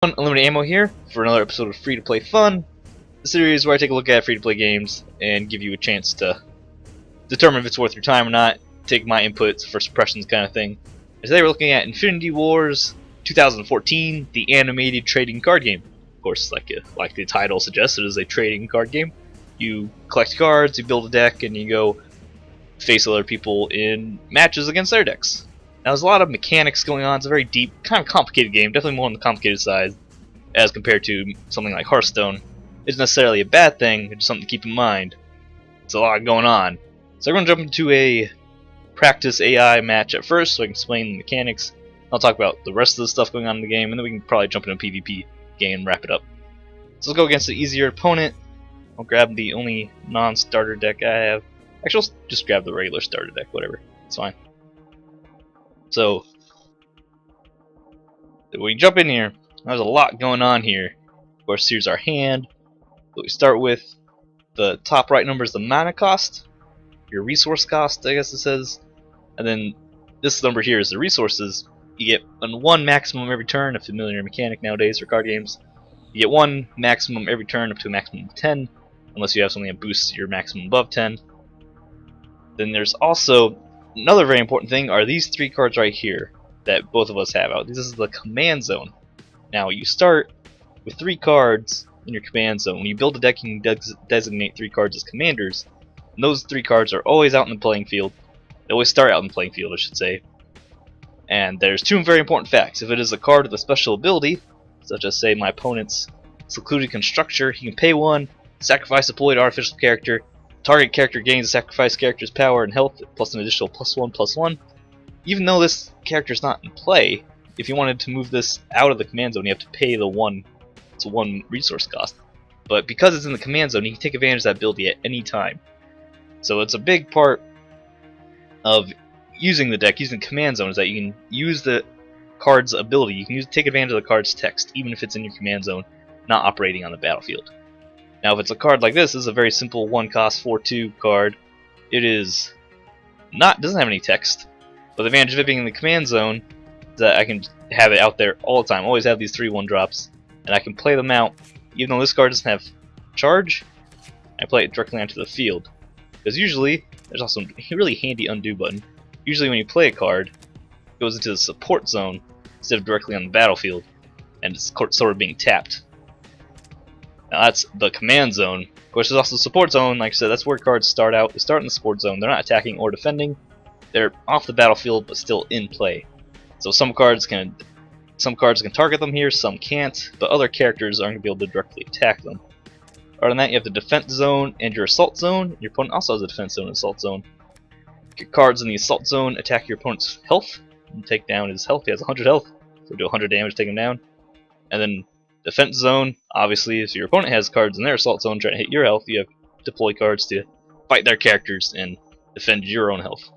Unlimited Ammo here for another episode of Free-to-Play Fun, the series where I take a look at free-to-play games and give you a chance to determine if it's worth your time or not, take my inputs, first impressions kind of thing. And today we're looking at Infinity Wars 2014, the animated trading card game. Of course, like the title suggests, it is a trading card game. You collect cards, you build a deck, and you go face other people in matches against their decks. Now there's a lot of mechanics going on. It's a very deep, kind of complicated game, definitely more on the complicated side as compared to something like Hearthstone. It's necessarily a bad thing, it's something to keep in mind. It's a lot going on. So we're going to jump into a practice AI match at first so I can explain the mechanics. I'll talk about the rest of the stuff going on in the game, and then we can probably jump into a PvP game and wrap it up. So let's go against the easier opponent. I'll grab the only non-starter deck I have. Actually, I'll just grab the regular starter deck, whatever. It's fine. So, when we jump in here, there's a lot going on here. Of course, here's our hand. What we start with, the top right number is the mana cost, your resource cost, I guess it says. And then this number here is the resources. You get one maximum every turn, a familiar mechanic nowadays for card games. You get one maximum every turn up to a maximum of 10, unless you have something that boosts your maximum above 10. Then there's also another very important thing are these three cards right here that both of us have out. This is the command zone. Now you start with 3 cards in your command zone. When you build a deck, you can designate 3 cards as commanders. And those 3 cards are always out in the playing field. They always start out in the playing field, I should say. And there's 2 very important facts. If it is a card with a special ability, such as say my opponent's Secluded Constructor, he can pay 1, sacrifice a deployed artificial character. Target character gains the sacrificed character's power and health plus an additional +1/+1. Even though this character is not in play, if you wanted to move this out of the command zone, you have to pay the 1 resource cost. But because it's in the command zone, you can take advantage of that ability at any time. So it's a big part of using the deck, using the command zone, is that you can use the card's ability. You can take advantage of the card's text, even if it's in your command zone, not operating on the battlefield. Now if it's a card like this is a very simple 1 cost 4/2 card. It doesn't have any text, but the advantage of it being in the command zone is that I can have it out there all the time. Always have these 3 1-drops, and I can play them out. Even though this card doesn't have charge, I play it directly onto the field. Because usually, there's also a really handy undo button. Usually when you play a card, it goes into the support zone instead of directly on the battlefield, and it's sort of being tapped. Now that's the command zone. Of course, there's also the support zone. Like I said, that's where cards start out. They start in the support zone. They're not attacking or defending. They're off the battlefield, but still in play. So some cards can target them here, some can't, but other characters aren't going to be able to directly attack them. Other than that, you have the defense zone and your assault zone. Your opponent also has a defense zone and assault zone. Your cards in the assault zone attack your opponent's health and take down his health. He has 100 health, so do 100 damage, take him down. And then defense zone, obviously, if your opponent has cards in their assault zone trying to hit your health, you have deploy cards to fight their characters and defend your own health.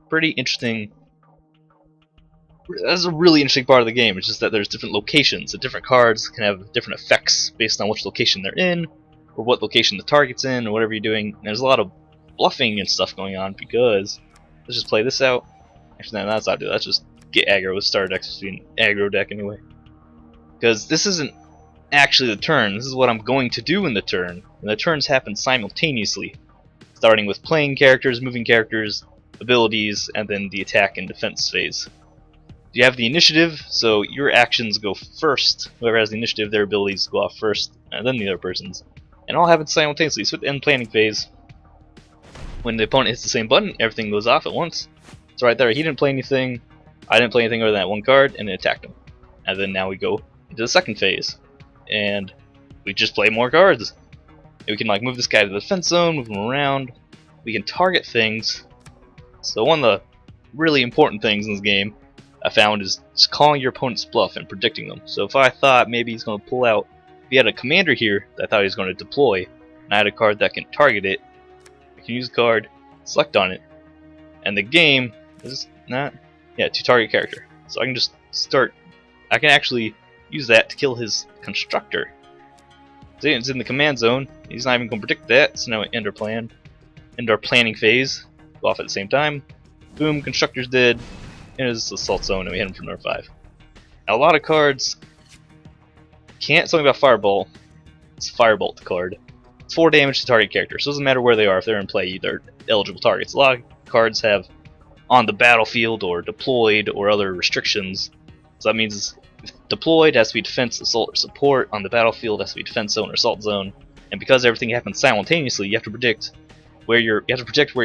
Pretty interesting. That's a really interesting part of the game. It's just that there's different locations. The different cards can have different effects based on which location they're in, or what location the target's in, or whatever you're doing. And there's a lot of bluffing and stuff going on because let's just play this out. Actually, no, that's not do. Let's just get aggro with starter decks, just be an aggro deck anyway. Because this isn't actually the turn, this is what I'm going to do in the turn. And the turns happen simultaneously, starting with playing characters, moving characters, abilities, and then the attack and defense phase. You have the initiative, so your actions go first. Whoever has the initiative, their abilities go off first, and then the other person's. And all happens simultaneously, so at the end planning phase, when the opponent hits the same button, everything goes off at once. So right there, he didn't play anything, I didn't play anything other than that 1 card, and it attacked him. And then now we go into the second phase, and we just play more cards. And we can like move this guy to the defense zone, move him around. We can target things. So one of the really important things in this game I found is just calling your opponent's bluff and predicting them. So if I thought maybe he's going to pull out, if he had a commander here that I thought he was going to deploy, and I had a card that can target it, I can use the card, select on it, and the game is not, to target character. So I can just start. I can actually use that to kill his constructor. See, it's in the command zone. He's not even going to predict that, so now we end our planning phase. Go off at the same time. Boom, constructor's dead. In his assault zone, and we hit him for number 5. Now, a lot of cards can't. Something about Fireball. It's Firebolt card. It's 4 damage to target character, so it doesn't matter where they are. If they're in play, they're eligible targets. A lot of cards have on the battlefield or deployed or other restrictions. So that means deployed has to be defense, assault, or support. On the battlefield has to be defense zone or assault zone. And because everything happens simultaneously, you have to predict where your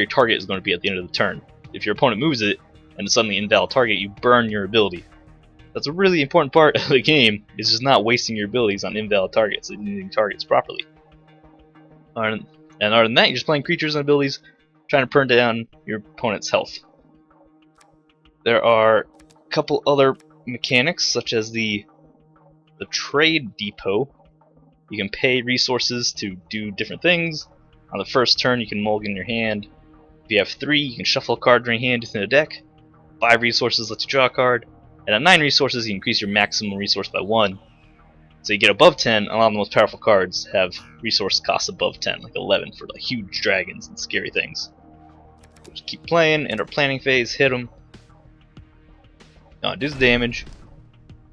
target is going to be at the end of the turn. If your opponent moves it and it's suddenly invalid target, you burn your ability. That's a really important part of the game, is just not wasting your abilities on invalid targets and using targets properly. And other than that, you're just playing creatures and abilities, trying to burn down your opponent's health. There are a couple other mechanics, such as the trade depot. You can pay resources to do different things. On the first turn, you can mulligan your hand. If you have 3, you can shuffle a card from your hand into the deck. 5 resources lets you draw a card. And at 9 resources, you increase your maximum resource by 1. So you get above 10, a lot of the most powerful cards have resource costs above 10, like 11 for like huge dragons and scary things. So just keep playing, enter planning phase, hit them. Now it does damage.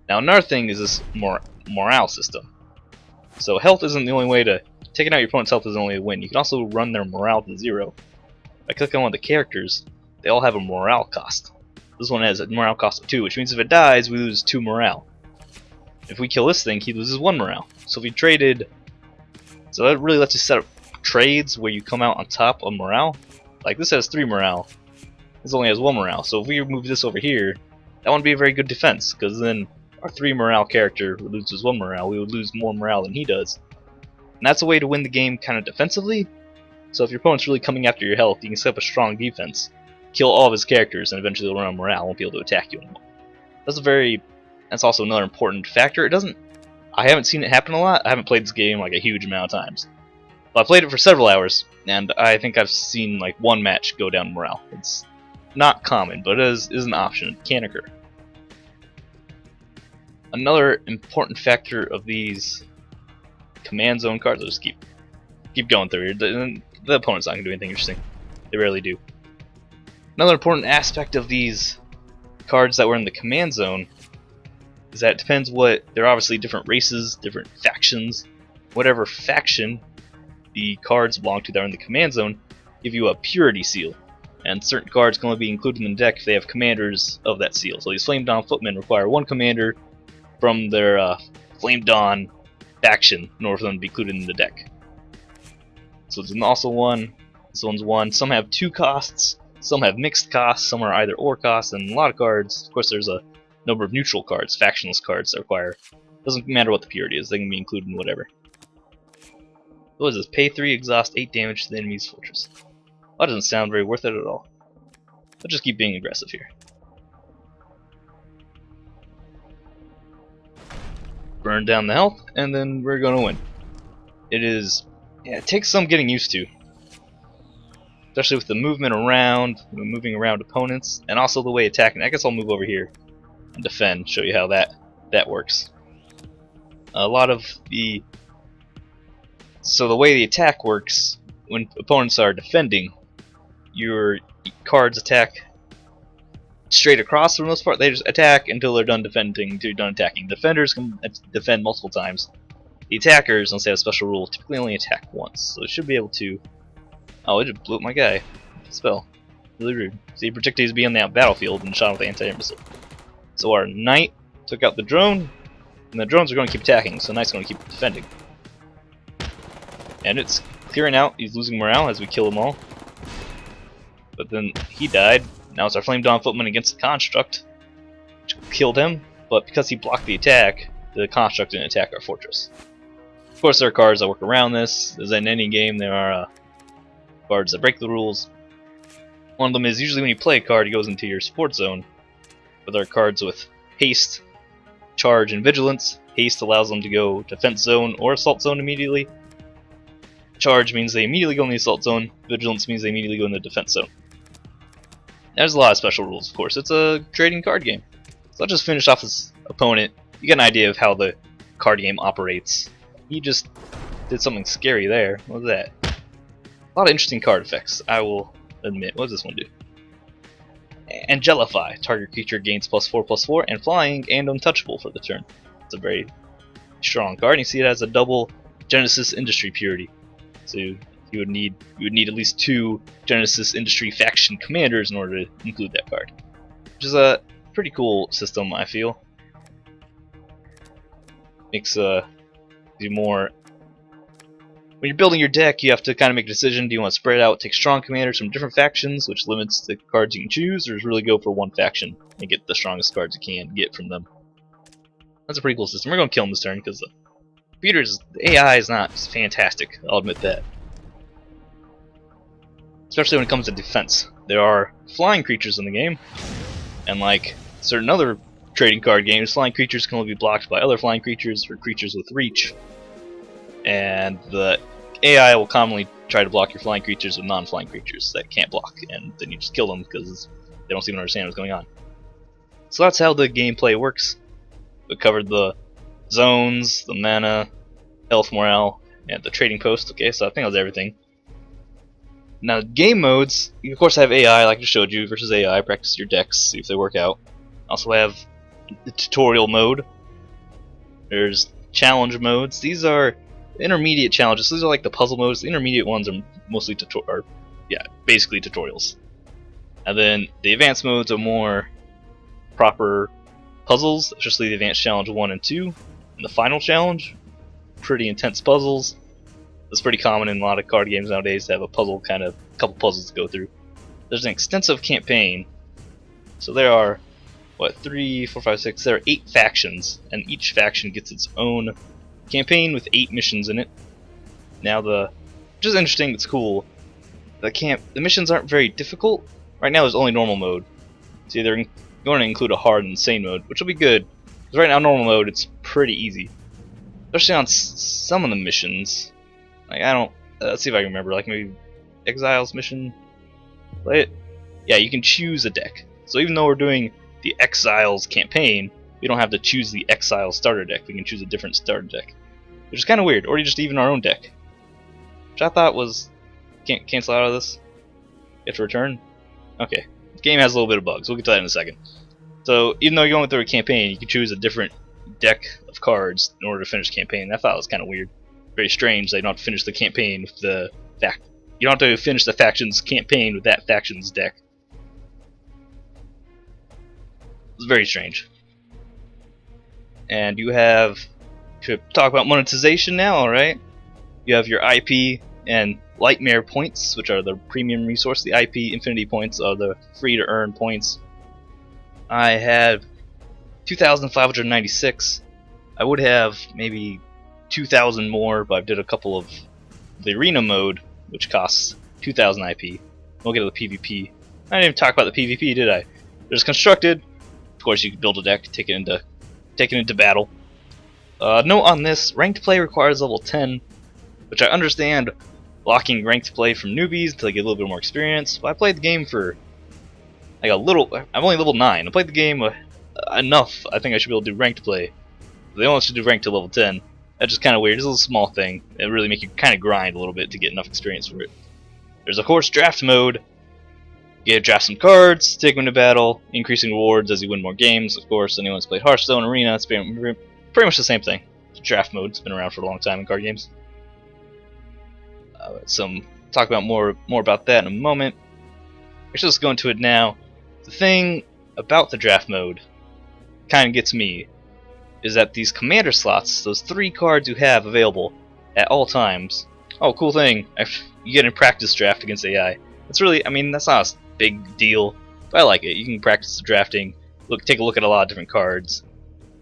Now another thing is this morale system. So health isn't the only way to... Taking out your opponent's health is the only way to win. You can also run their morale to 0. By clicking on one of the characters, they all have a morale cost. This one has a morale cost of 2, which means if it dies, we lose 2 morale. If we kill this thing, he loses 1 morale. So if we traded... So that really lets you set up trades where you come out on top of morale. Like this has 3 morale. This only has 1 morale. So if we move this over here, that wouldn't be a very good defense, because then our 3 morale character loses 1 morale. We would lose more morale than he does. And that's a way to win the game kind of defensively. So if your opponent's really coming after your health, you can set up a strong defense, kill all of his characters, and eventually they'll run out of morale, won't be able to attack you anymore. That's also another important factor. I haven't seen it happen a lot. I haven't played this game like a huge amount of times. But I played it for several hours, and I think I've seen like 1 match go down morale. It's not common, but it is an option. It can occur. Another important factor of these command zone cards, I'll just keep going through here. The opponent's not going to do anything interesting. They rarely do. Another important aspect of these cards that were in the command zone is that it depends they're obviously different races, different factions. Whatever faction the cards belong to that are in the command zone give you a purity seal. And certain cards can only be included in the deck if they have commanders of that seal. So these Flame Dawn Footmen require 1 commander from their Flame Dawn faction in order for them to be included in the deck. So it's also 1. This one's 1. Some have 2 costs. Some have mixed costs. Some are either or costs. And a lot of cards, of course, there's a number of neutral cards, factionless cards that require. Doesn't matter what the purity is. They can be included in whatever. What is this? Pay 3, exhaust 8 damage to the enemy's fortress. That doesn't sound very worth it at all. I'll just keep being aggressive here. Burn down the health, and then we're gonna win. It takes some getting used to. Especially with the movement around, moving around opponents, and also the way attacking. I guess I'll move over here and defend, show you how that works. The way the attack works, when opponents are defending, your cards attack straight across for the most part. They just attack until they're done defending, until you're done attacking. Defenders can defend multiple times. The attackers, unless they have a special rule, typically only attack once. So it should be able to... Oh, it just blew up my guy. Spell. Really rude. So he predicted he's being on the battlefield and shot with the anti-air missile. So our knight took out the drone, and the drones are going to keep attacking, so the knight's going to keep defending. And it's clearing out. He's losing morale as we kill them all. But then he died. Now it's our Flame Dawn Footman against the Construct, which killed him, but because he blocked the attack, the Construct didn't attack our fortress. Of course, there are cards that work around this. As in any game, there are cards that break the rules. One of them is usually when you play a card, it goes into your support zone. But there are cards with haste, charge, and vigilance. Haste allows them to go defense zone or assault zone immediately. Charge means they immediately go in the assault zone. Vigilance means they immediately go in the defense zone. There's a lot of special rules, of course. It's a trading card game. So I'll just finish off his opponent. You get an idea of how the card game operates. He just did something scary there. What was that? A lot of interesting card effects, I will admit. What does this one do? Angelify. Target creature gains +4/+4 and flying and untouchable for the turn. It's a very strong card. And you see it has a double Genesis Industry purity. So you would need at least 2 Genesis Industry faction commanders in order to include that card, which is a pretty cool system, I feel. Makes you more. When you're building your deck, you have to kind of make a decision. Do you want to spread out, take strong commanders from different factions, which limits the cards you can choose, or just really go for one faction and get the strongest cards you can get from them? That's a pretty cool system. We're going to kill him this turn because the AI is not fantastic, I'll admit that. Especially when it comes to defense. There are flying creatures in the game, and like certain other trading card games, flying creatures can only be blocked by other flying creatures or creatures with reach. And the AI will commonly try to block your flying creatures with non-flying creatures that can't block, and then you just kill them because they don't seem to understand what's going on. So that's how the gameplay works. We covered the zones, the mana, health, morale, and the trading post. Okay, so I think that was everything. Now, game modes, you of course have AI, like I just showed you, versus AI. Practice your decks, see if they work out. Also have the tutorial mode. There's challenge modes. These are intermediate challenges. These are like the puzzle modes. The intermediate ones are mostly basically tutorials. And then the advanced modes are more proper puzzles, especially the advanced challenge 1 and 2. And the final challenge, pretty intense puzzles. It's pretty common in a lot of card games nowadays to have a couple puzzles to go through. There's an extensive campaign. So there are, 3, 4, 5, 6, there are 8 factions, and each faction gets its own campaign with 8 missions in it. Now which is interesting, it's cool, the missions aren't very difficult. Right now there's only normal mode. So they're going to include a hard and insane mode, which will be good. Because right now normal mode, it's pretty easy. Especially on some of the missions. Like, let's see if I can remember, like maybe Exiles mission? Play it? Yeah, you can choose a deck. So even though we're doing the Exiles campaign, we don't have to choose the Exiles starter deck. We can choose a different starter deck. Which is kind of weird. Or just even our own deck. Which I thought was... Can't cancel out of this? Get to return? Okay. The game has a little bit of bugs. We'll get to that in a second. So even though you're going through a campaign, you can choose a different deck of cards in order to finish the campaign. I thought it was kind of weird. Very strange that you don't have to finish the campaign with the you don't have to finish the faction's campaign with that faction's deck. It's very strange. And you have to talk about monetization now, alright? You have your IP and Lightmare points, which are the premium resource. The IP Infinity points are the free to earn points. I had 2,596. I would have maybe 2,000 more, but I did a couple of the arena mode, which costs 2,000 IP. We'll get to the PvP. I didn't even talk about the PvP, did I? There's constructed. Of course, you can build a deck, take it into battle. Note on this: ranked play requires level 10, which I understand. Locking ranked play from newbies until they get a little bit more experience. But I played the game for like I'm only level 9. I played the game enough. I think I should be able to do ranked play. They only should do ranked to level 10. That's just kind of weird. It's a little small thing. It really make you kind of grind a little bit to get enough experience for it. There's of course draft mode. You draft some cards, take them to battle, increasing rewards as you win more games. Of course, anyone who's played Hearthstone, Arena, it's pretty much the same thing. Draft mode. It's been around for a long time in card games. Talk about more about that in a moment. Actually, let's go into it now. The thing about the draft mode kind of gets me is that these commander slots, those 3 cards you have available at all times. Oh, cool thing! You get a practice draft against AI. That's really, that's not a big deal, but I like it. You can practice the drafting, take a look at a lot of different cards,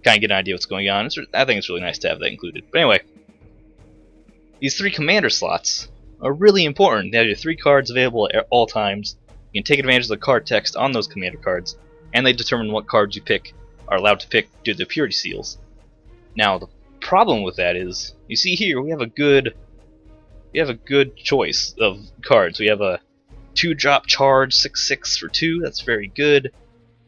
kind of get an idea what's going on. I think it's really nice to have that included. But anyway, these 3 commander slots are really important. They have your 3 cards available at all times. You can take advantage of the card text on those commander cards, and they determine what cards you are allowed to pick due to the purity seals. Now, the problem with that is, you see here, we have a good choice of cards. We have a 2-drop charge 6/6 for 2. That's very good.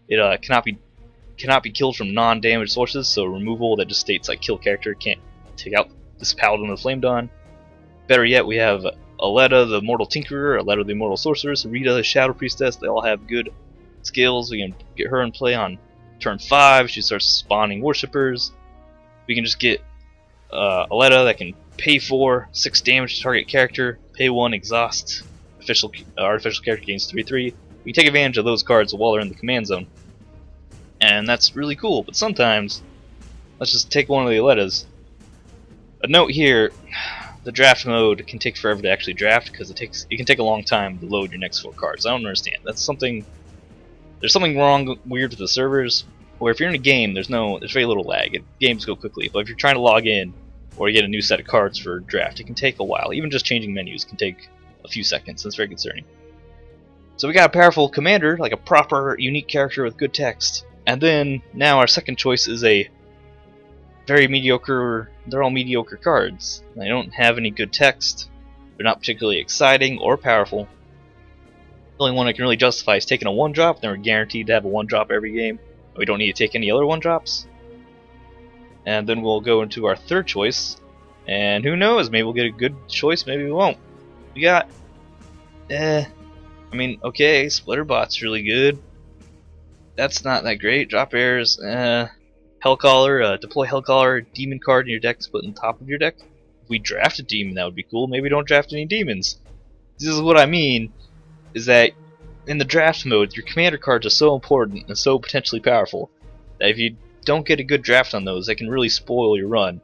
It cannot be killed from non-damage sources, so removal that just states like kill character can't take out this Paladin of the Flame Dawn. Better yet, we have Aletta, the Mortal Tinkerer, Aletta, the Immortal Sorceress, Rita, the Shadow Priestess. They all have good skills. We can get her in play on turn 5. She starts spawning worshippers. We can just get Aletta that can pay 4, 6 damage to target character, pay 1, exhaust. Artificial character gains 3/3. You can take advantage of those cards while they're in the command zone. And that's really cool, but sometimes, let's just take one of the Alettas. A note here, the draft mode can take forever to actually draft because it can take a long time to load your next 4 cards. I don't understand. There's something wrong, weird with the servers, where if you're in a game, there's very little lag. Games go quickly, but if you're trying to log in or you get a new set of cards for draft, it can take a while. Even just changing menus can take a few seconds. That's very concerning. So we got a powerful commander, like a proper, unique character with good text. And then, now our second choice is a very mediocre, they're all mediocre cards. They don't have any good text, they're not particularly exciting or powerful. The only one I can really justify is taking a 1-drop, then we're guaranteed to have a 1-drop every game. We don't need to take any other 1-drops. And then we'll go into our third choice, and who knows, maybe we'll get a good choice, maybe we won't. We got, okay, Splitterbot's really good. That's not that great. Drop errors, Hellcaller, deploy Hellcaller, demon card in your deck to put in the top of your deck. If we draft a demon, that would be cool. Maybe don't draft any demons. This is what I mean, is that in the draft mode, your commander cards are so important and so potentially powerful that if you don't get a good draft on those, they can really spoil your run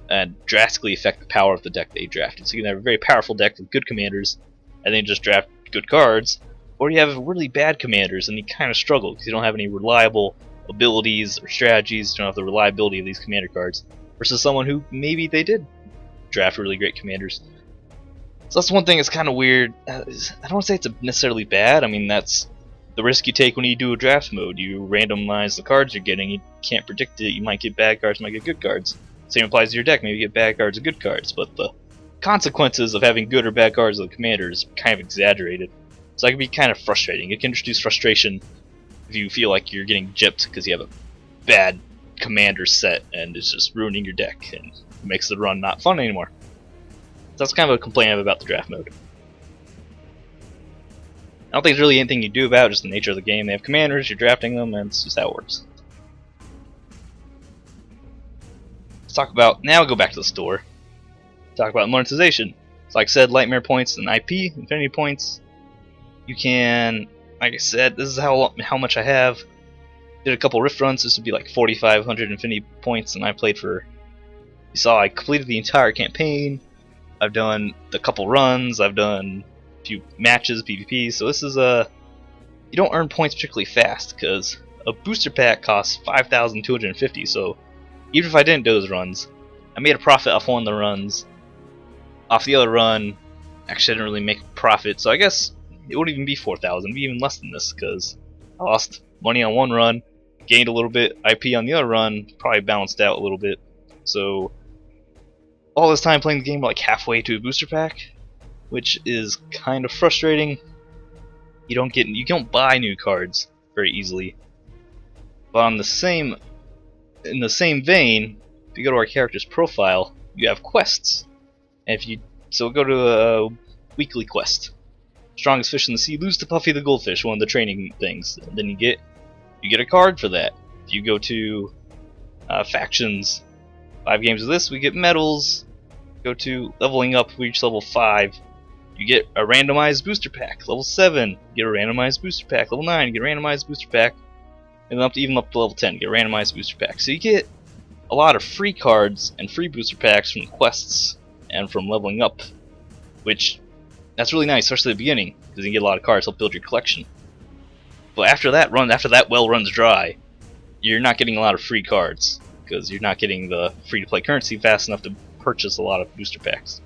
and drastically affect the power of the deck that you drafted. So you can have a very powerful deck with good commanders and then just draft good cards, or you have really bad commanders and you kind of struggle because you don't have any reliable abilities or strategies, you don't have the reliability of these commander cards, versus someone who maybe they did draft really great commanders. So that's one thing that's kind of weird. I don't want to say it's necessarily bad. I mean, that's the risk you take when you do a draft mode. You randomize the cards you're getting. You can't predict it. You might get bad cards, you might get good cards. Same applies to your deck. Maybe you get bad cards or good cards. But the consequences of having good or bad cards with the commander is kind of exaggerated. So that can be kind of frustrating. It can introduce frustration if you feel like you're getting gypped because you have a bad commander set and it's just ruining your deck and makes the run not fun anymore. So that's kind of a complaint I have about the draft mode. I don't think there's really anything you do about it, just the nature of the game. They have commanders, you're drafting them, and it's just how it works. Let's talk about, now we'll go back to the store. Talk about monetization. So like I said, Lightmare points and IP, Infinity points. You can, like I said, this is how much I have. Did a couple Rift runs, this would be like 4,500 Infinity points, and I played for, you saw I completed the entire campaign. I've done a couple runs, I've done a few matches, PvP, so this is you don't earn points particularly fast, because a booster pack costs 5,250, so even if I didn't do those runs, I made a profit off one of the runs. Off the other run, actually I didn't really make a profit, so I guess it wouldn't even be 4,000, it'd be even less than this, because I lost money on one run, gained a little bit, IP on the other run, probably balanced out a little bit, so all this time playing the game, like halfway to a booster pack, which is kind of frustrating. You don't buy new cards very easily. But in the same vein, if you go to our character's profile, you have quests. And so go to a weekly quest. Strongest fish in the sea, lose to Puffy the goldfish, one of the training things. And then you get a card for that. If you go to factions, 5 games of this, we get medals. Go to leveling up, we reach level 5. You get a randomized booster pack. Level 7, you get a randomized booster pack. Level 9, you get a randomized booster pack. And then even up to level 10, you get a randomized booster pack. So you get a lot of free cards and free booster packs from quests and from leveling up, which that's really nice, especially at the beginning, because you can get a lot of cards to help build your collection. But after that well runs dry, you're not getting a lot of free cards, because you're not getting the free-to-play currency fast enough to purchase a lot of booster packs.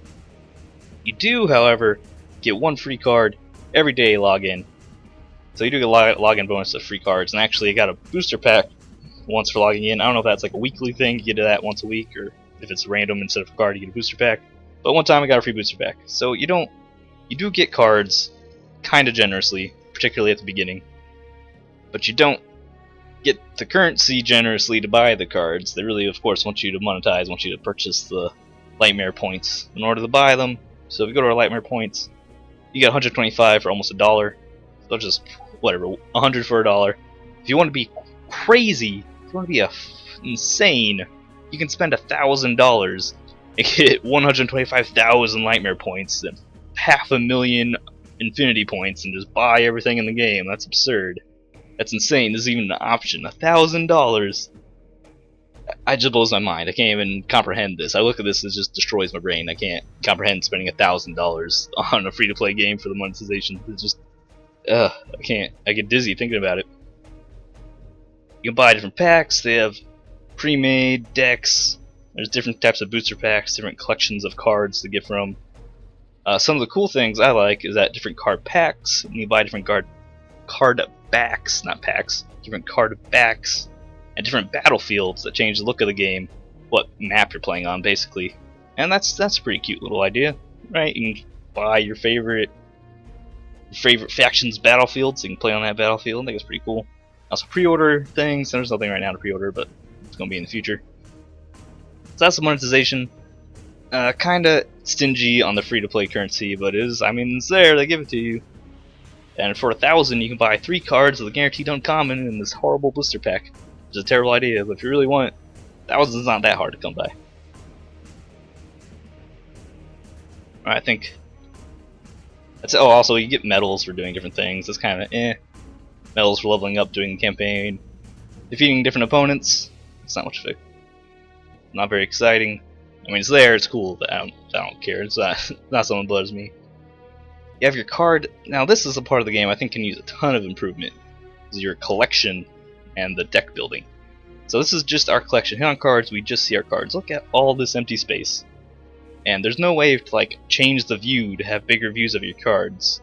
You do, however, get one free card every day you log in. So you do get a login bonus of free cards, and actually I got a booster pack once for logging in. I don't know if that's like a weekly thing, you get that once a week, or if it's random instead of a card you get a booster pack. But one time I got a free booster pack. So you do get cards kinda generously, particularly at the beginning. But you don't get the currency generously to buy the cards. They really, of course, want you to monetize, want you to purchase the Lightmare points in order to buy them. So if you go to our Lightmare points, you get 125 for almost $1. So just whatever, 100 for $1. If you want to be crazy, if you want to be insane, you can spend $1,000 and get 125,000 nightmare points and 500,000 infinity points and just buy everything in the game. That's absurd. That's insane. This is even an option. $1,000. It just blows my mind. I can't even comprehend this. I look at this, it just destroys my brain. I can't comprehend spending $1,000 on a free-to-play game for the monetization. It's just, I can't. I get dizzy thinking about it. You can buy different packs. They have pre-made decks. There's different types of booster packs, different collections of cards to get from. Some of the cool things I like is that different card packs. You buy different card backs, not packs. Different card backs. And different battlefields that change the look of the game, what map you're playing on, basically. And that's a pretty cute little idea, right? You can buy your favorite faction's battlefield, so you can play on that battlefield. I think it's pretty cool. Also, pre-order things. There's nothing right now to pre-order, but it's gonna be in the future. So that's the monetization. Kinda stingy on the free-to-play currency, but it is. I mean, it's there. They give it to you. And for $1,000, you can buy 3 cards with a guaranteed uncommon in this horrible blister pack. It's a terrible idea, but if you really want it, $1,000's not that hard to come by. I think that's. Oh, also you get medals for doing different things. That's kind of medals for leveling up, doing the campaign, defeating different opponents. It's not much of it. Not very exciting. I mean, it's there, it's cool, but I don't care. It's not something that bothers me. You have your card. Now, this is a part of the game I think can use a ton of improvement. Is your collection and the deck building. So this is just our collection. Hit on cards, we just see our cards. Look at all this empty space. And there's no way to like change the view to have bigger views of your cards.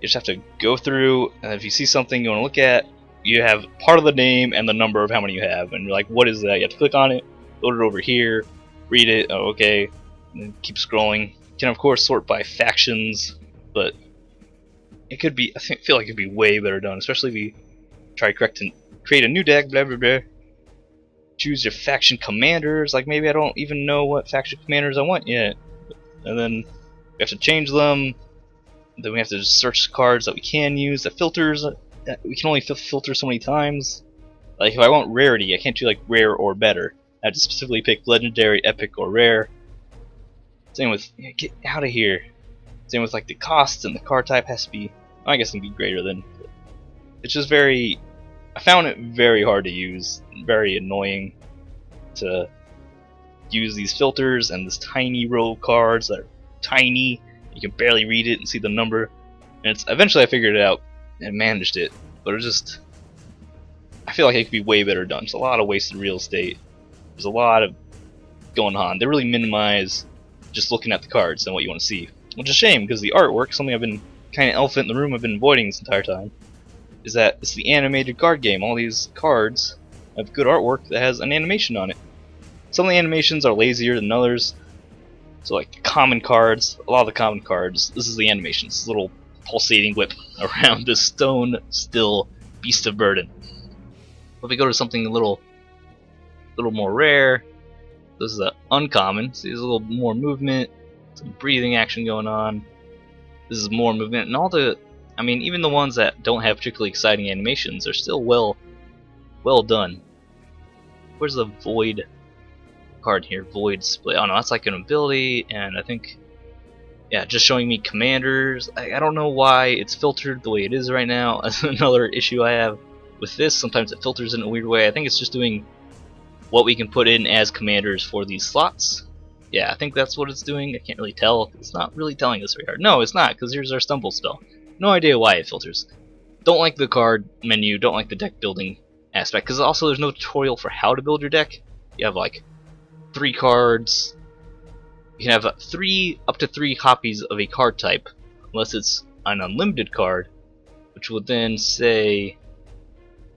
You just have to go through, and if you see something you want to look at, you have part of the name and the number of how many you have, and you're like, what is that? You have to click on it, load it over here, read it, oh, okay, and then keep scrolling. You can of course sort by factions, but it could be, I feel like it could be way better done, especially if you try to create a new deck, blah blah blah. Choose your faction commanders, like maybe I don't even know what faction commanders I want yet. And then we have to change them. Then we have to search cards that we can use. The filters, we can only filter so many times. Like if I want rarity, I can't do like rare or better. I have to specifically pick legendary, epic, or rare. Same with, get out of here. Same with like the cost, and the card type has to be, I guess it can be greater than. It's just very, I found it very hard to use, very annoying to use these filters and this tiny row of cards that are tiny. You can barely read it and see the number. And it's eventually I figured it out and managed it, but it just, I feel like it could be way better done. There's a lot of wasted real estate. There's a lot of going on. They really minimize just looking at the cards and what you want to see, which is a shame because the artwork, something I've been kind of elephant in the room I've been avoiding this entire time, is that it's the animated card game. All these cards have good artwork that has an animation on it. Some of the animations are lazier than others. So like the common cards, a lot of the common cards, this is the animation. This little pulsating whip around this stone still beast of burden. But if we go to something a little more rare, this is an uncommon. See, there's a little more movement, some breathing action going on. This is more movement, and all the, I mean, even the ones that don't have particularly exciting animations are still well done. Where's the void card here? Void split. Oh no, that's like an ability, and I think, yeah, just showing me commanders. I don't know why it's filtered the way it is right now. That's another issue I have with this. Sometimes it filters in a weird way. I think it's just doing what we can put in as commanders for these slots. Yeah, I think that's what it's doing. I can't really tell. It's not really telling us very hard. No, it's not, because here's our stumble spell. No idea why it filters. Don't like the card menu, don't like the deck building aspect, because also there's no tutorial for how to build your deck. You have like 3 cards. You can have up to 3 copies of a card type, unless it's an unlimited card, which would then say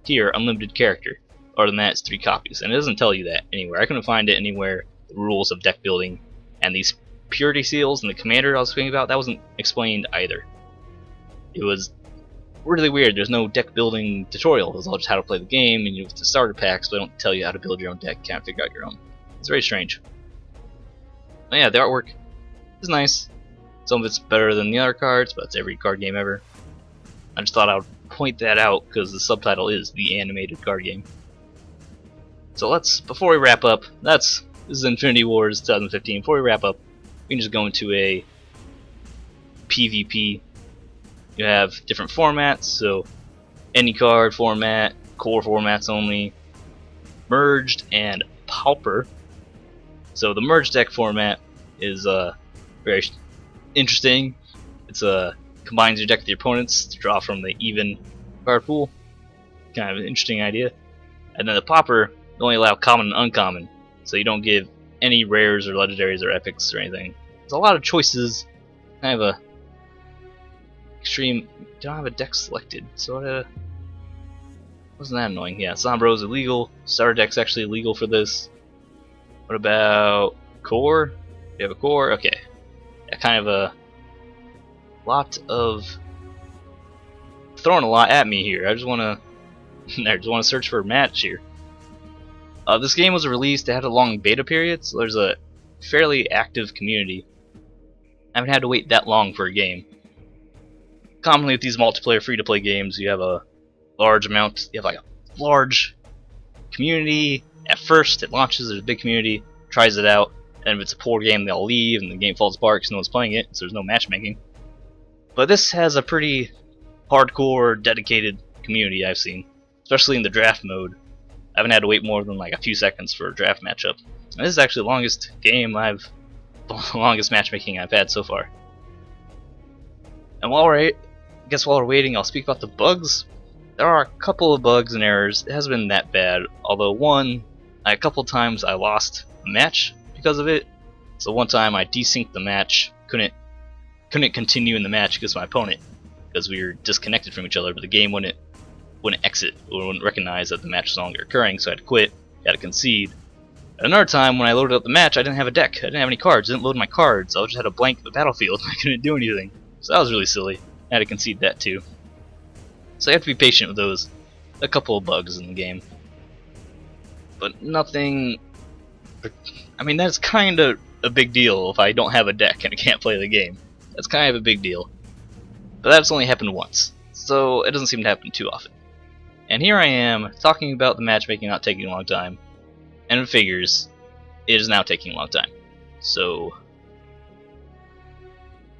here, unlimited character. Other than that, it's 3 copies, and it doesn't tell you that anywhere. I couldn't find it anywhere. The rules of deck building and these purity seals and the commander I was speaking about, that wasn't explained either. It was really weird. There's no deck building tutorial. It was all just how to play the game, and you have the starter packs, but they don't tell you how to build your own deck. Can't figure out your own. It's very strange. But yeah, the artwork is nice. Some of it's better than the other cards, but it's every card game ever. I just thought I would point that out because the subtitle is the animated card game. So let's, before we wrap up, that's This is Infinity Wars 2015. Before we wrap up, we can just go into a PvP. You have different formats, so any card format, core formats only, merged, and pauper. So the merged deck format is very interesting. It's combines your deck with your opponents to draw from the even card pool. Kind of an interesting idea. And then the pauper, you only allow common and uncommon, so you don't give any rares or legendaries or epics or anything. There's a lot of choices. Kind of a extreme. Don't have a deck selected, so wasn't that annoying? Yeah, Sombro is illegal. Starter deck's actually illegal for this. What about core? Do you have a core? Okay. Yeah, kind of a lot of throwing a lot at me here. I just want to search for a match here. This game was released. It had a long beta period, so there's a fairly active community. I haven't had to wait that long for a game. Commonly with these multiplayer free-to-play games, you have a large amount. You have like a large community. At first, it launches. There's a big community, tries it out, and if it's a poor game, they'll leave, and the game falls apart because no one's playing it, so there's no matchmaking. But this has a pretty hardcore, dedicated community I've seen, especially in the draft mode. I haven't had to wait more than like a few seconds for a draft matchup. And this is actually the longest matchmaking I've had so far. And while we're waiting, I'll speak about the bugs. There are a couple of bugs and errors. It hasn't been that bad, although a couple times I lost a match because of it. So one time I desynced the match, couldn't continue in the match against my opponent because we were disconnected from each other, but the game wouldn't exit or wouldn't recognize that the match was no longer occurring, so I had to quit, had to concede. And another time when I loaded up the match, I didn't have a deck, I didn't have any cards, I didn't load my cards, I just had a blank battlefield, I couldn't do anything. So that was really silly. I had to concede that too. So you have to be patient with those. A couple of bugs in the game. But nothing. I mean, that's kind of a big deal if I don't have a deck and I can't play the game. That's kind of a big deal. But that's only happened once, so it doesn't seem to happen too often. And here I am talking about the matchmaking not taking a long time, and it figures it is now taking a long time. So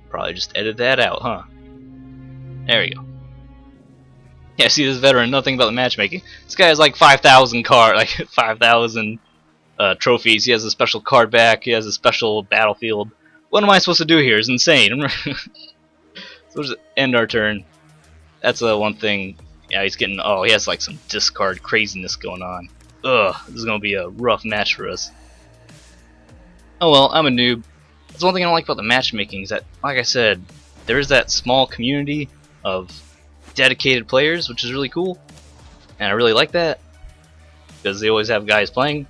probably just edit that out, huh? There we go. Yeah, see this veteran, nothing about the matchmaking. This guy has like 5,000 trophies. He has a special card back. He has a special battlefield. What am I supposed to do here? It's insane. So we'll just end our turn. That's one thing. Yeah, he's getting. Oh, he has like some discard craziness going on. Ugh, this is gonna be a rough match for us. Oh well, I'm a noob. That's one thing I don't like about the matchmaking is that, like I said, there is that small community of dedicated players, which is really cool, and I really like that because they always have guys playing.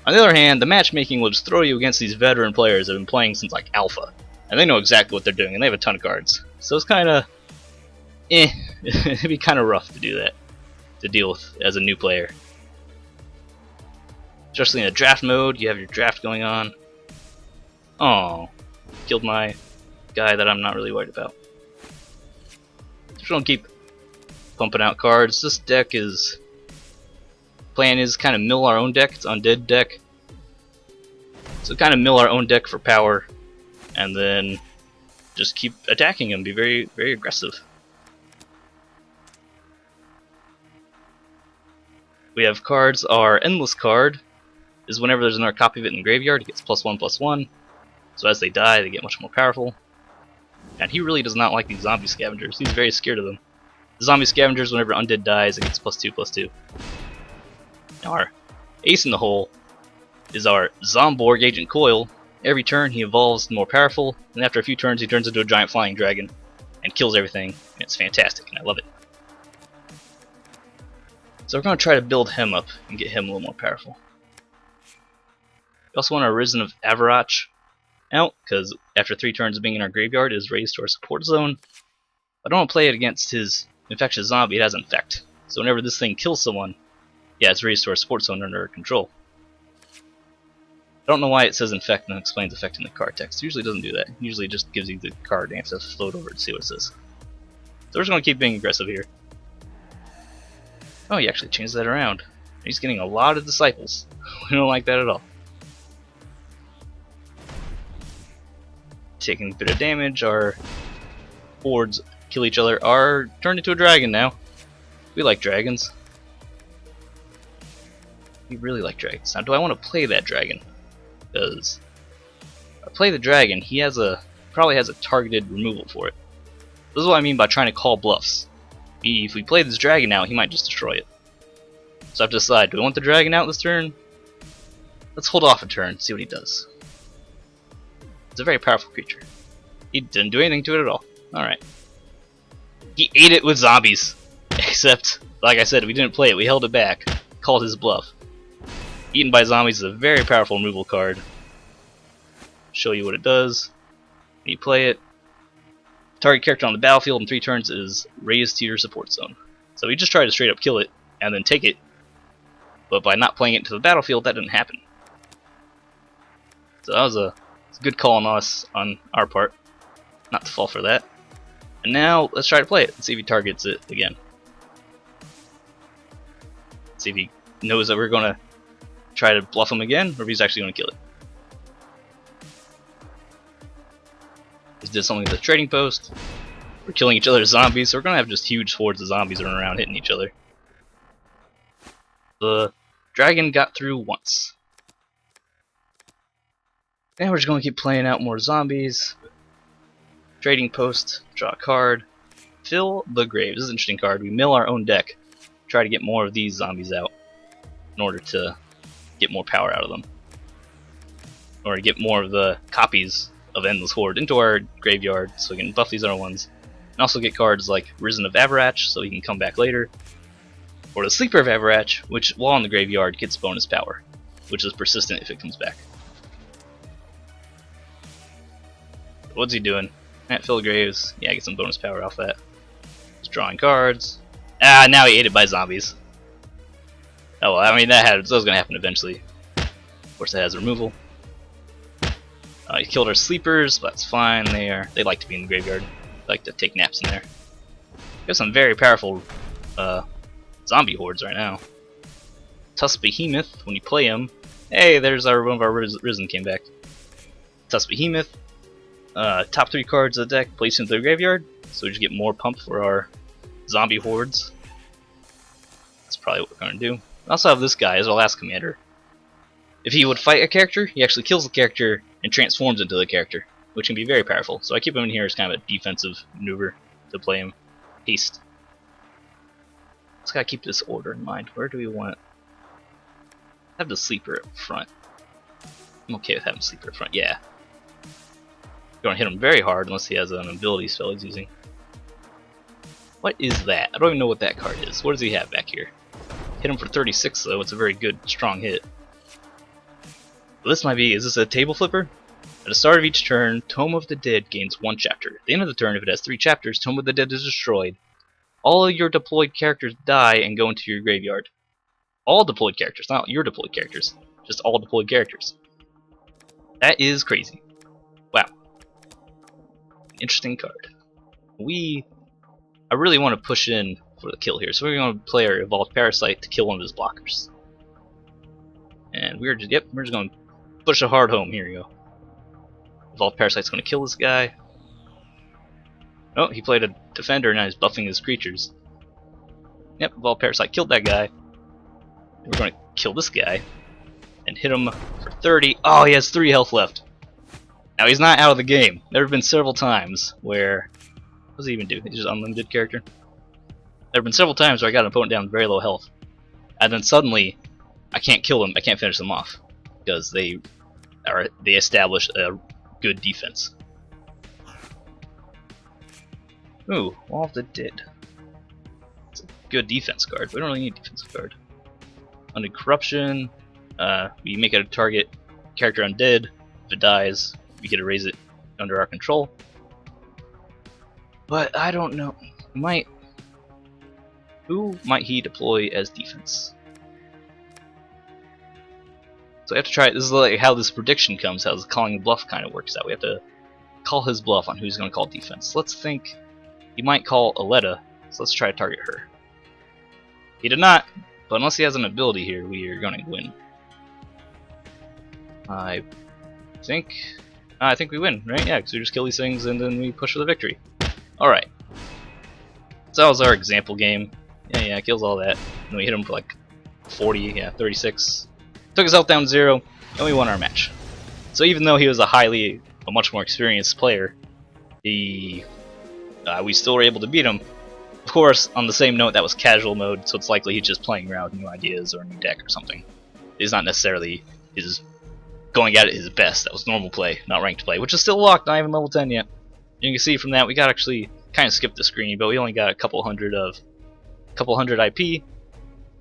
On the other hand, the matchmaking will just throw you against these veteran players that have been playing since like alpha, and they know exactly what they're doing, and they have a ton of cards. So it's kind of, it'd be kind of rough to do that, to deal with as a new player. Especially in a draft mode, you have your draft going on. Oh, killed my guy that I'm not really worried about. Just don't keep pumping out cards. This deck is, plan is kind of mill our own deck. It's undead deck, so kind of mill our own deck for power, and then just keep attacking him. Be very, very aggressive. We have cards. Our endless card is whenever there's another copy of it in the graveyard, it gets +1/+1. So as they die, they get much more powerful. And he really does not like these zombie scavengers. He's very scared of them. The zombie scavengers, whenever undead dies, it gets +2/+2. Our ace in the hole is our Zomborg Agent Coil. Every turn he evolves more powerful, and after a few turns he turns into a giant flying dragon and kills everything. And it's fantastic, and I love it. So we're going to try to build him up and get him a little more powerful. We also want our Risen of Avarach out, because after 3 turns of being in our graveyard, it is raised to our support zone. I don't want to play it against his infectious zombie, it has infect. So whenever this thing kills someone, yeah, it's raised to our support zone under our control. I don't know why it says infect and explains effect in the card text. It usually doesn't do that. It usually just gives you the card and you have to float over it to see what it says. So we're just going to keep being aggressive here. Oh, he actually changed that around. He's getting a lot of disciples. We don't like that at all. taking a bit of damage. Our hordes kill each other. Are turned into a dragon now. We like dragons. We really like dragons. Now, do I want to play that dragon? Because if I play the dragon, he probably has a targeted removal for it. This is what I mean by trying to call bluffs. If we play this dragon out, he might just destroy it. So I have to decide, do I want the dragon out this turn? Let's hold off a turn, see what he does. It's a very powerful creature. He didn't do anything to it at all. Alright. He ate it with zombies. Except, like I said, we didn't play it, we held it back. Called his bluff. Eaten by zombies is a very powerful removal card. Show you what it does. When you play it, target character on the battlefield in 3 turns is raised to your support zone. So we just tried to straight up kill it and then take it. But by not playing it into the battlefield, that didn't happen. So that was a good call on us, on our part, not to fall for that. And now let's try to play it and see if he targets it again. See if he knows that we're going to try to bluff him again, or if he's actually going to kill it. He did something with the trading post. We're killing each other's zombies, so we're going to have just huge hordes of zombies running around hitting each other. The dragon got through once. And we're just going to keep playing out more zombies. Trading post, draw a card. Fill the grave. This is an interesting card. We mill our own deck. Try to get more of these zombies out in order to get more power out of them. Or get more of the copies of Endless Horde into our graveyard so we can buff these other ones. And also get cards like Risen of Avarach so he can come back later. Or the Sleeper of Avarach, which while in the graveyard gets bonus power, which is persistent if it comes back. What's he doing? At fill graves. Yeah, get some bonus power off that. Just drawing cards. Ah, now he ate it by zombies. Oh well, I mean that was going to happen eventually. Of course, it has removal. He killed our sleepers, but that's fine. They like to be in the graveyard. They like to take naps in there. We have some very powerful zombie hordes right now. Tusk Behemoth. When you play him, hey, there's one of our Risen came back. Tusk Behemoth. Top 3 cards of the deck placed into the graveyard, so we just get more pump for our zombie hordes. That's probably what we're going to do. We also have this guy as our last commander. If he would fight a character, he actually kills the character and transforms into the character, which can be very powerful. So I keep him in here as kind of a defensive maneuver to play him. Haste. Let's gotta keep this order in mind. Where do we want it? Have the sleeper up front. I'm okay with having sleeper up front. Yeah. Going to hit him very hard unless he has an ability spell he's using. What is that? I don't even know what that card is. What does he have back here? Hit him for 36 though. It's a very good, strong hit. Well, this might be. Is this a table flipper? At the start of each turn, Tome of the Dead gains 1 chapter. At the end of the turn, if it has 3 chapters, Tome of the Dead is destroyed. All of your deployed characters die and go into your graveyard. All deployed characters, not your deployed characters. Just all deployed characters. That is crazy. Wow. Interesting card. I really want to push in for the kill here, so we're going to play our Evolved Parasite to kill one of his blockers. And we're just going to push a hard home. Here we go. Evolved Parasite's going to kill this guy. Oh, he played a defender and now he's buffing his creatures. Yep, Evolved Parasite killed that guy. We're going to kill this guy and hit him for 30. Oh, he has 3 health left. Now he's not out of the game. There have been several times where... What does he even do? He's just an unlimited character? There have been several times where I got an opponent down with very low health. And then suddenly, I can't kill them, I can't finish them off. Because they establish a good defense. Ooh, Wall of the Dead. It's a good defense card. We don't really need a defensive card. Under Corruption, we make it a target character undead. If it dies, we get to raise it under our control. But I don't know. Who might he deploy as defense? So I have to try it. This is like how this prediction comes, how this calling the bluff kind of works out. We have to call his bluff on who he's going to call defense. Let's think. He might call Aletta, so let's try to target her. He did not, but unless he has an ability here, we are going to win. I think I think we win, right? Yeah, because we just kill these things and then we push for the victory. Alright. So that was our example game. Yeah, kills all that. And we hit him for like 40, yeah, 36. Took his health down to 0, and we won our match. So even though he was a much more experienced player, we still were able to beat him. Of course, on the same note, that was casual mode, so it's likely he's just playing around with new ideas or a new deck or something. He's not necessarily going at it his best. That was normal play, not ranked play, which is still locked, not even level 10 yet. You can see from that we got actually kind of skipped the screen, but we only got a couple hundred IP.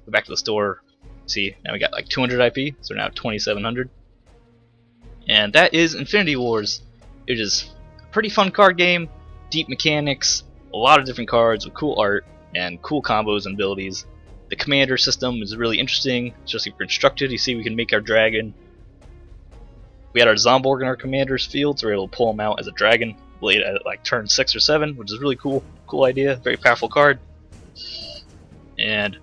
Go back to the store. See, now we got like 200 IP, so we're now at 2700. And that is Infinity Wars. It is a pretty fun card game, deep mechanics, a lot of different cards with cool art and cool combos and abilities. The commander system is really interesting, just like constructed. You see, we can make our dragon. We had our Zomborg in our commander's field, so we're able to pull him out as a dragon late at like turn 6 or 7, which is really cool. Cool idea, very powerful card. And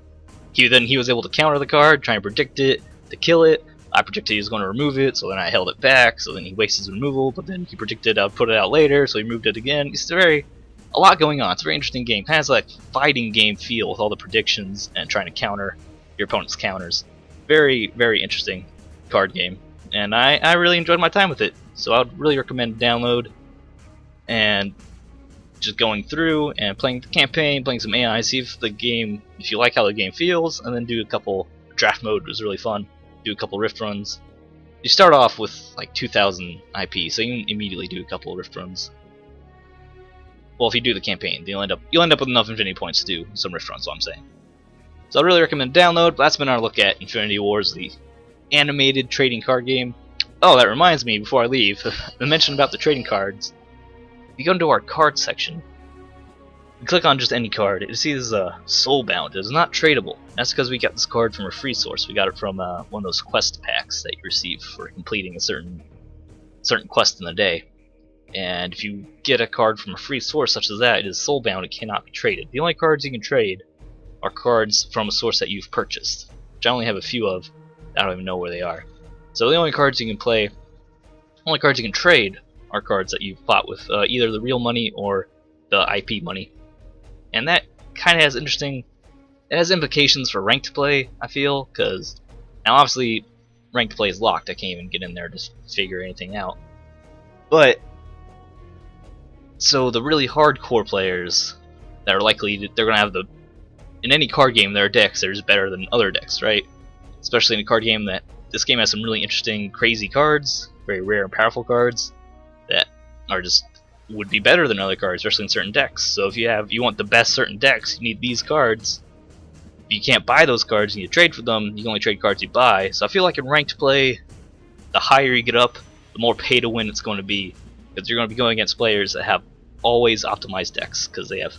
he was able to counter the card, try and predict it, to kill it. I predicted he was going to remove it, so then I held it back, so then he wasted his removal, but then he predicted I'd put it out later, so he moved it again. It's a lot going on. It's a very interesting game. Kind of has like fighting game feel with all the predictions and trying to counter your opponent's counters. Very, very interesting card game. And I really enjoyed my time with it. So I would really recommend download and just going through and playing the campaign, playing some AI, see if you like how the game feels, and then do a couple draft mode was really fun. Do a couple rift runs. You start off with like 2,000 IP, so you can immediately do a couple of rift runs. Well, if you do the campaign, you'll end up with enough Infinity points to do some rift runs. What I'm saying. So I really recommend download. That's been our look at Infinity Wars, the animated trading card game. Oh, that reminds me, before I leave, I mentioned about the trading cards. If you go into our card section, you click on just any card, you see this Soulbound. It's not tradable. That's because we got this card from a free source. We got it from one of those quest packs that you receive for completing a certain quest in the day. And if you get a card from a free source such as that, it is soulbound. It cannot be traded. The only cards you can trade are cards from a source that you've purchased, which I only have a few of. I don't even know where they are. So the only cards you can trade are cards that you've bought with either the real money or the IP money. And that kind of has implications for ranked play, I feel, because now obviously ranked play is locked. I can't even get in there to figure anything out. But so the really hardcore players that are they're gonna have in any card game there are decks that are better than other decks, right? Especially in a card game this game has some really interesting, crazy cards, very rare and powerful cards that would be better than other cards, especially in certain decks. So if you want the best certain decks, you need these cards. If you can't buy those cards and you trade for them, you can only trade cards you buy. So I feel like in ranked play, the higher you get up, the more pay to win it's going to be, because you're going to be going against players that have always optimized decks, because they have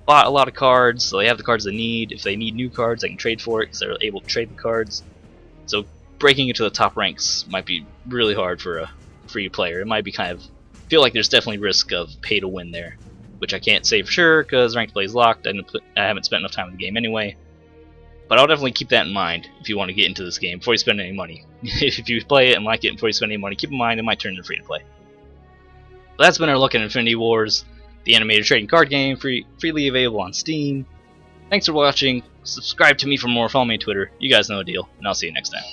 bought a lot of cards, so they have the cards they need. If they need new cards, they can trade for it because they're able to trade the cards. So breaking into the top ranks might be really hard for a free player. It might be feel like there's definitely risk of pay to win there, which I can't say for sure because ranked play is locked. I haven't spent enough time in the game anyway. But I'll definitely keep that in mind if you want to get into this game before you spend any money. If you play it and like it before you spend any money, keep in mind it might turn into free to play. But that's been our look at Infinity Wars, the animated trading card game, freely available on Steam. Thanks for watching. Subscribe to me for more. Follow me on Twitter. You guys know the deal, and I'll see you next time.